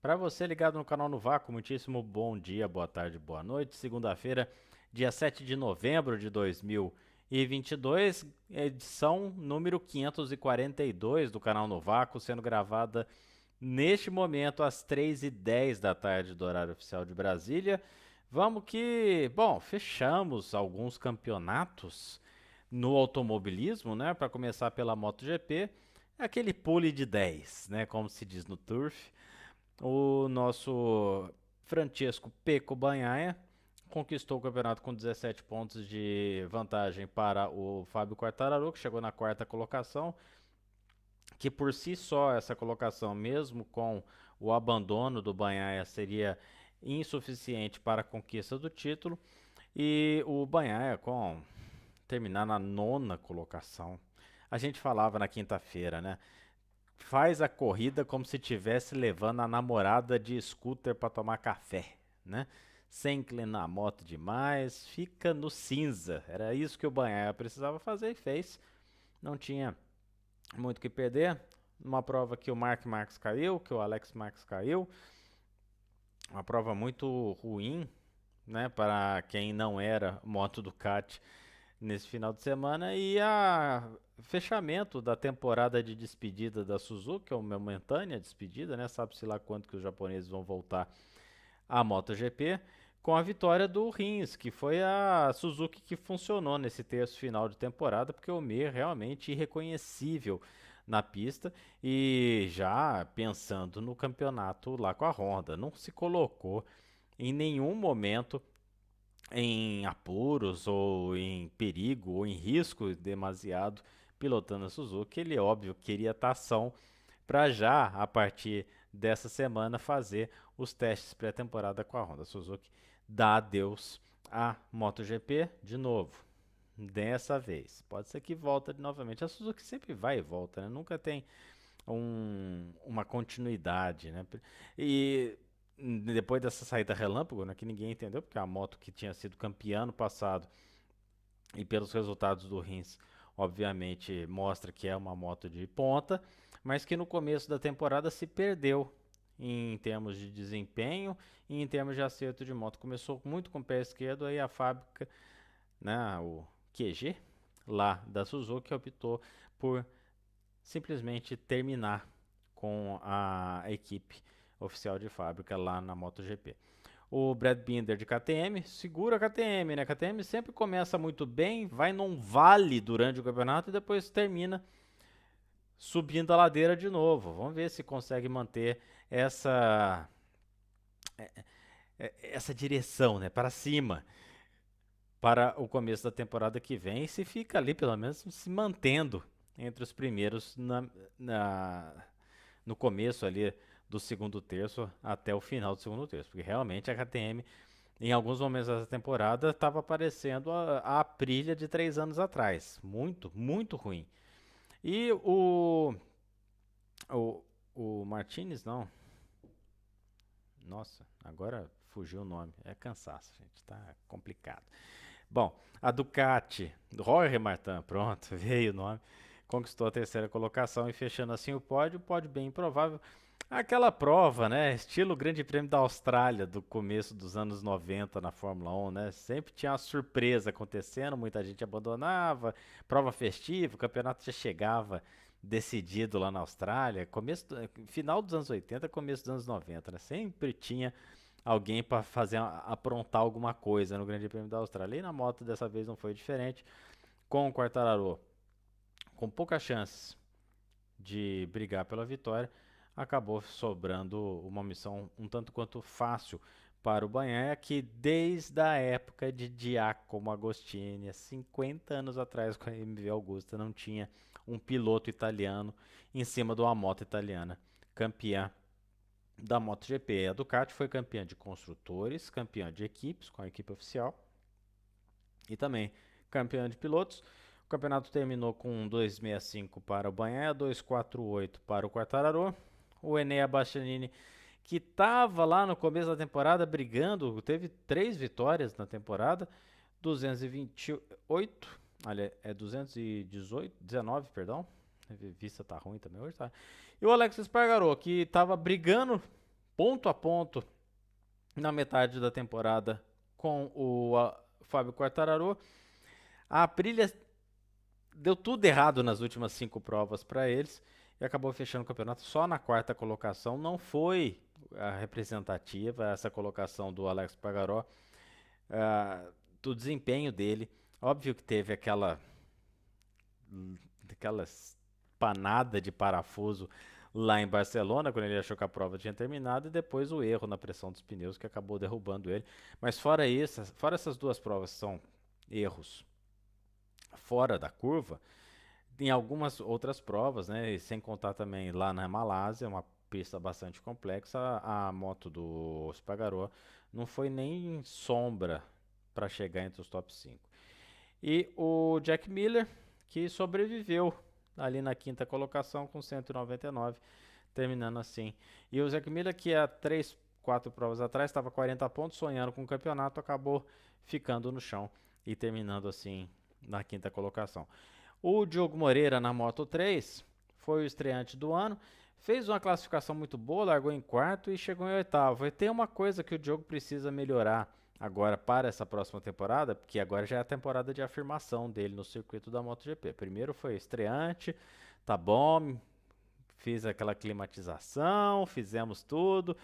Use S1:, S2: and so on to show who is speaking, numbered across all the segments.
S1: Para você ligado no canal no Vácuo, muitíssimo bom dia, boa tarde, boa noite. Segunda-feira, dia 7 de novembro de 2022, edição número 542 do canal no Vácuo, sendo gravada neste momento às 3h10 da tarde do horário oficial de Brasília. Vamos que, bom, fechamos alguns campeonatos no automobilismo, né? Para começar pela MotoGP, aquele pule de 10, né? Como se diz no Turf. O nosso Francesco Peco Bagnaia conquistou o campeonato com 17 pontos de vantagem para o Fábio Quartararo, que chegou na quarta colocação, que por si só essa colocação, mesmo com o abandono do Bagnaia, seria insuficiente para a conquista do título. E o Bagnaia, com terminar na nona colocação, a gente falava na quinta-feira, né? Faz a corrida como se estivesse levando a namorada de scooter para tomar café, né? Sem inclinar a moto demais, fica no cinza. Era isso que o Bagnaia precisava fazer e fez. Não tinha muito o que perder. Uma prova que o Mark Marques caiu, que o Alex Marques caiu. Uma prova muito ruim, né, para quem não era Moto Ducati nesse final de semana. E a fechamento da temporada de despedida da Suzuki, é uma momentânea despedida, né? Sabe-se lá quando que os japoneses vão voltar à MotoGP, com a vitória do Rins, que foi a Suzuki que funcionou nesse terço final de temporada, porque o Mir realmente irreconhecível na pista e já pensando no campeonato lá com a Honda, não se colocou em nenhum momento em apuros ou em perigo ou em risco demasiado pilotando a Suzuki. Ele, óbvio, queria tação para já, a partir dessa semana, fazer os testes pré-temporada com a Honda. A Suzuki dá adeus à MotoGP de novo. Dessa vez. Pode ser que volta novamente. A Suzuki sempre vai e volta, né? Nunca tem uma continuidade, né? E depois dessa saída relâmpago, né, que ninguém entendeu, porque a moto que tinha sido campeã no passado e pelos resultados do Rins, obviamente mostra que é uma moto de ponta, mas que no começo da temporada se perdeu em termos de desempenho e em termos de acerto de moto. Começou muito com o pé esquerdo, aí a fábrica, né, o QG lá da Suzuki optou por simplesmente terminar com a equipe oficial de fábrica lá na MotoGP. O Brad Binder de KTM segura a KTM, né? A KTM sempre começa muito bem, vai num vale durante o campeonato e depois termina subindo a ladeira de novo. Vamos ver se consegue manter essa direção, né, para cima para o começo da temporada que vem e se fica ali pelo menos se mantendo entre os primeiros no começo ali do segundo terço até o final do segundo terço, porque realmente a KTM em alguns momentos dessa temporada estava parecendo a Aprilia de 3 anos atrás, muito, muito ruim. E o, o Martinez, não, nossa, agora fugiu o nome, é cansaço, gente, tá complicado. Bom, a Ducati, Jorge Martin, pronto, veio o nome, conquistou a terceira colocação e fechando assim o pódio bem improvável. Aquela prova, né, estilo Grande Prêmio da Austrália do começo dos anos 90 na Fórmula 1, né, sempre tinha uma surpresa acontecendo, muita gente abandonava, prova festiva, o campeonato já chegava decidido lá na Austrália, final dos anos 80, começo dos anos 90, né, sempre tinha alguém para fazer aprontar alguma coisa no Grande Prêmio da Austrália. E na moto dessa vez não foi diferente, com o Quartararo com poucas chances de brigar pela vitória, acabou sobrando uma missão um tanto quanto fácil para o Bagnaia, que desde a época de Giacomo Agostini, 50 anos atrás com a MV Augusta, não tinha um piloto italiano em cima de uma moto italiana campeã da MotoGP. A Ducati foi campeã de construtores, campeã de equipes com a equipe oficial e também campeã de pilotos. O campeonato terminou com 2,65 para o Bagnaia, 2,48 para o Quartararo. O Enea Bastianini, que estava lá no começo da temporada brigando, teve 3 vitórias na temporada, 228, olha, é 218, 19, perdão. A vista tá ruim também hoje, tá? E o Alex Espargaró, que estava brigando ponto a ponto na metade da temporada com o Fábio Quartararo. A Aprilia deu tudo errado nas últimas 5 provas para eles e acabou fechando o campeonato só na quarta colocação. Não foi representativa essa colocação do Alex Espargaró, do desempenho dele. Óbvio que teve aquela panada de parafuso lá em Barcelona, quando ele achou que a prova tinha terminado, e depois o erro na pressão dos pneus que acabou derrubando ele. Mas fora isso, fora essas 2 provas que são erros fora da curva, em algumas outras provas, né, e sem contar também lá na Malásia, uma pista bastante complexa, a moto do Espargaró não foi nem sombra para chegar entre os top 5. E o Jack Miller, que sobreviveu ali na quinta colocação com 199, terminando assim. E o Jack Miller, que há 3, 4 provas atrás estava 40 pontos, sonhando com o campeonato, acabou ficando no chão e terminando assim na quinta colocação. O Diogo Moreira na Moto 3 foi o estreante do ano, fez uma classificação muito boa, largou em quarto e chegou em oitavo. E tem uma coisa que o Diogo precisa melhorar agora para essa próxima temporada, porque agora já é a temporada de afirmação dele no circuito da MotoGP. Primeiro foi estreante, tá bom, fiz aquela climatização, fizemos tudo,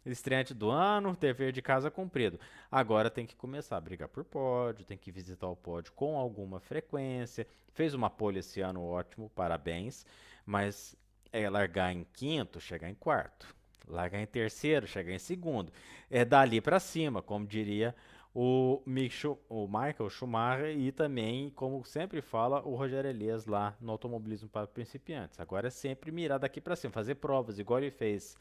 S1: estreante do ano, dever de casa cumprido. Agora tem que começar a brigar por pódio, tem que visitar o pódio com alguma frequência. Fez uma pole esse ano, ótimo, parabéns, mas é largar em quinto, chegar em quarto. Largar em terceiro, chegar em segundo. É dali para cima, como diria o Michael Schumacher e também, como sempre fala, o Rogério Elias lá no Automobilismo para Principiantes. Agora é sempre mirar daqui para cima, fazer provas igual ele fez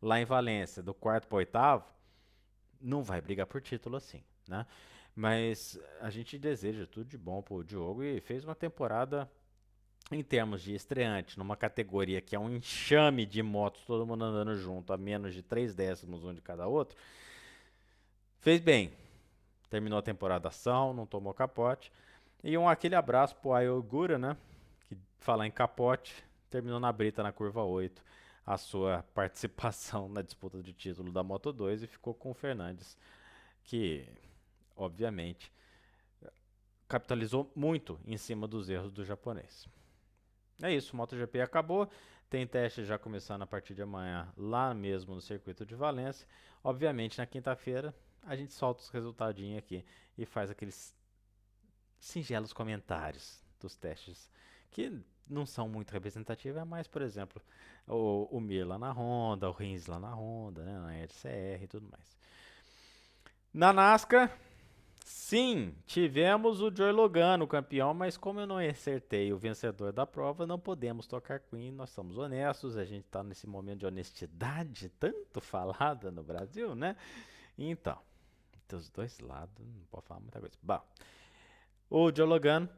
S1: lá em Valência, do quarto para oitavo, não vai brigar por título assim, né? Mas a gente deseja tudo de bom pro Diogo e fez uma temporada em termos de estreante, numa categoria que é um enxame de motos, todo mundo andando junto, a menos de 3 décimos um de cada outro, fez bem. Terminou a temporada ação, não tomou capote. E aquele abraço pro Ayogura, né? Que falar em capote, terminou na brita na curva 8 a sua participação na disputa de título da Moto 2 e ficou com o Fernandes, que obviamente capitalizou muito em cima dos erros do japonês. É isso, o MotoGP acabou. Tem teste já começando a partir de amanhã, lá mesmo no circuito de Valência. Obviamente, na quinta-feira, a gente solta os resultadinhos aqui e faz aqueles singelos comentários dos testes, que não são muito representativos, é mais, por exemplo, o Mir lá na Honda, o Rins lá na Honda, né, na LCR e tudo mais. Na NASCAR, sim, tivemos o Joey Logano, campeão, mas como eu não acertei o vencedor da prova, não podemos tocar Queen, nós somos honestos, a gente está nesse momento de honestidade tanto falada no Brasil, né? Então, dos dois lados, não pode falar muita coisa. Bom, o Joey Logano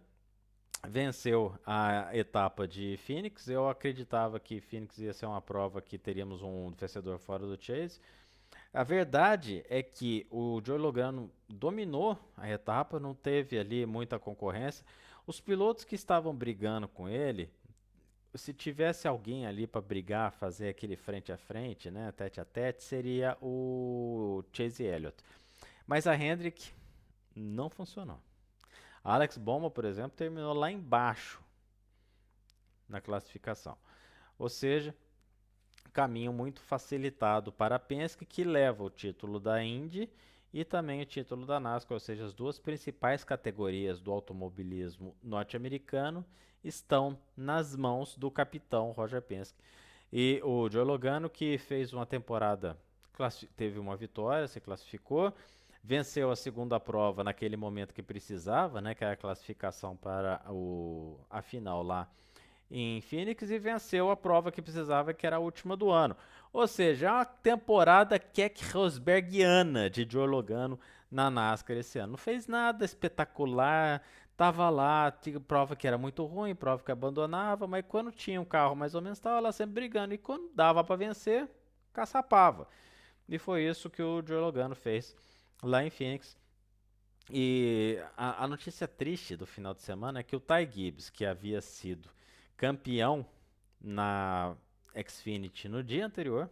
S1: venceu a etapa de Phoenix. Eu acreditava que Phoenix ia ser uma prova que teríamos um vencedor fora do Chase. A verdade é que o Joey Logano dominou a etapa, não teve ali muita concorrência. Os pilotos que estavam brigando com ele, se tivesse alguém ali para brigar, fazer aquele frente a frente, né, tete a tete, seria o Chase Elliott. Mas a Hendrick não funcionou. A Alex Bowman, por exemplo, terminou lá embaixo na classificação. Ou seja, caminho muito facilitado para a Penske, que leva o título da Indy e também o título da NASCAR, ou seja, as duas principais categorias do automobilismo norte-americano estão nas mãos do capitão Roger Penske. E o Joey Logano, que fez uma temporada, teve uma vitória, se classificou, venceu a segunda prova naquele momento que precisava, né, que era a classificação para a final lá em Phoenix, e venceu a prova que precisava, que era a última do ano. Ou seja, é uma temporada Keck Rosbergiana de Joey Logano na NASCAR esse ano. Não fez nada espetacular, tava lá, tinha prova que era muito ruim, prova que abandonava, mas quando tinha um carro mais ou menos, estava lá sempre brigando. E quando dava para vencer, caçapava. E foi isso que o Joey Logano fez lá em Phoenix. E a notícia triste do final de semana é que o Ty Gibbs, que havia sido campeão na Xfinity no dia anterior,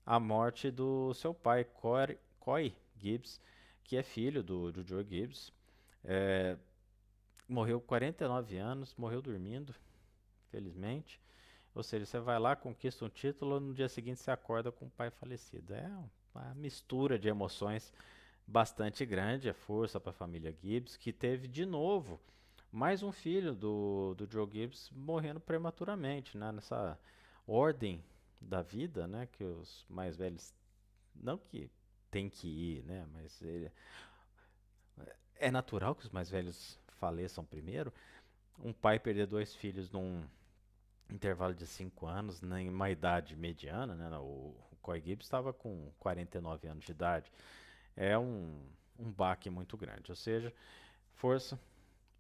S1: a morte do seu pai, Coy Gibbs, que é filho do Joe Gibbs. É, morreu com 49 anos, morreu dormindo, felizmente. Ou seja, você vai lá, conquista um título, no dia seguinte você acorda com o pai falecido. É uma mistura de emoções bastante grande, a força para a família Gibbs, que teve de novo mais um filho do Joe Gibbs morrendo prematuramente, né? Nessa ordem da vida, né? Que os mais velhos, não que tem que ir, né? Mas é natural que os mais velhos faleçam primeiro. Um pai perder dois filhos num intervalo de 5 anos, né, em uma idade mediana, né? O Coy Gibbs estava com 49 anos de idade. É um baque muito grande. Ou seja, força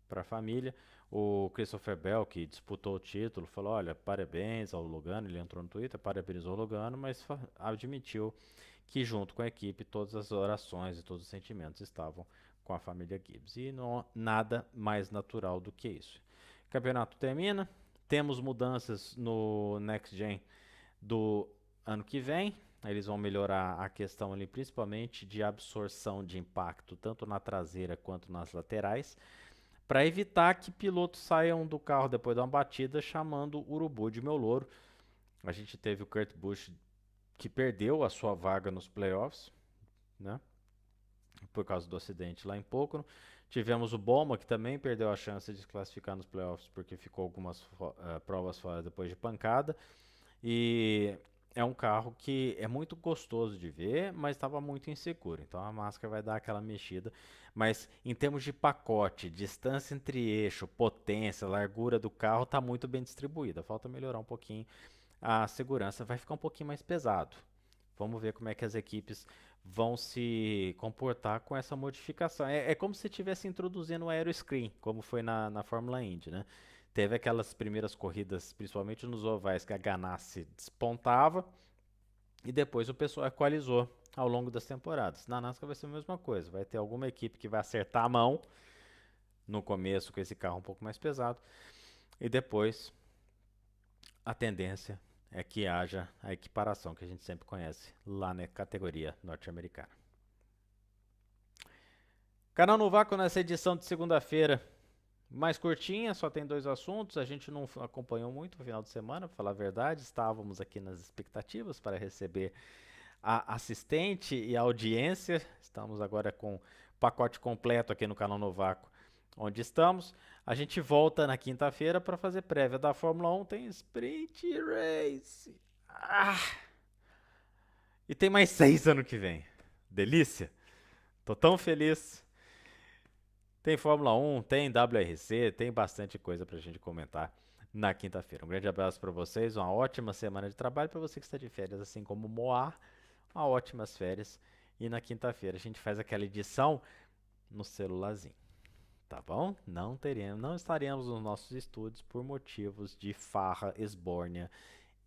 S1: para a família. O Christopher Bell, que disputou o título, falou: Olha, parabéns ao Logano. Ele entrou no Twitter, parabenizou o Logano, mas admitiu que, junto com a equipe, todas as orações e todos os sentimentos estavam com a família Gibbs. E não nada mais natural do que isso. O campeonato termina. Temos mudanças no Next Gen do ano que vem. Eles vão melhorar a questão ali, principalmente de absorção de impacto, tanto na traseira quanto nas laterais, para evitar que pilotos saiam do carro depois de uma batida chamando o urubu de meu louro. A gente teve o Kurt Busch que perdeu a sua vaga nos playoffs, né? Por causa do acidente lá em Pocono. Tivemos o Boma, que também perdeu a chance de se classificar nos playoffs porque ficou algumas provas fora depois de pancada. E é um carro que é muito gostoso de ver, mas estava muito inseguro. Então a máscara vai dar aquela mexida. Mas em termos de pacote, distância entre eixo, potência, largura do carro, está muito bem distribuída. Falta melhorar um pouquinho a segurança. Vai ficar um pouquinho mais pesado. Vamos ver como é que as equipes vão se comportar com essa modificação. É como se estivesse introduzindo o aeroscreen, como foi na Fórmula Indy, né? Teve aquelas primeiras corridas, principalmente nos ovais, que a Ganassi despontava e depois o pessoal equalizou ao longo das temporadas. Na NASCAR vai ser a mesma coisa, vai ter alguma equipe que vai acertar a mão no começo com esse carro um pouco mais pesado e depois a tendência é que haja a equiparação que a gente sempre conhece lá na categoria norte-americana. Canal no Vácuo nessa edição de segunda-feira mais curtinha, só tem 2 assuntos. A gente não acompanhou muito no final de semana, para falar a verdade. Estávamos aqui nas expectativas para receber a assistente e a audiência. Estamos agora com o pacote completo aqui no canal Novaco, onde estamos. A gente volta na quinta-feira para fazer prévia da Fórmula 1. Tem Sprint Race. E tem mais 6 ano que vem. Delícia. Tô tão feliz. Tem Fórmula 1, tem WRC, tem bastante coisa pra gente comentar na quinta-feira. Um grande abraço para vocês, uma ótima semana de trabalho para você que está de férias, assim como o Moá, uma ótimas férias. E na quinta-feira a gente faz aquela edição no celularzinho, tá bom? Não estaremos nos nossos estúdios por motivos de farra, esbórnia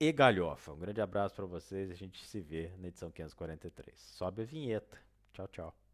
S1: e galhofa. Um grande abraço para vocês, a gente se vê na edição 543. Sobe a vinheta. Tchau, tchau.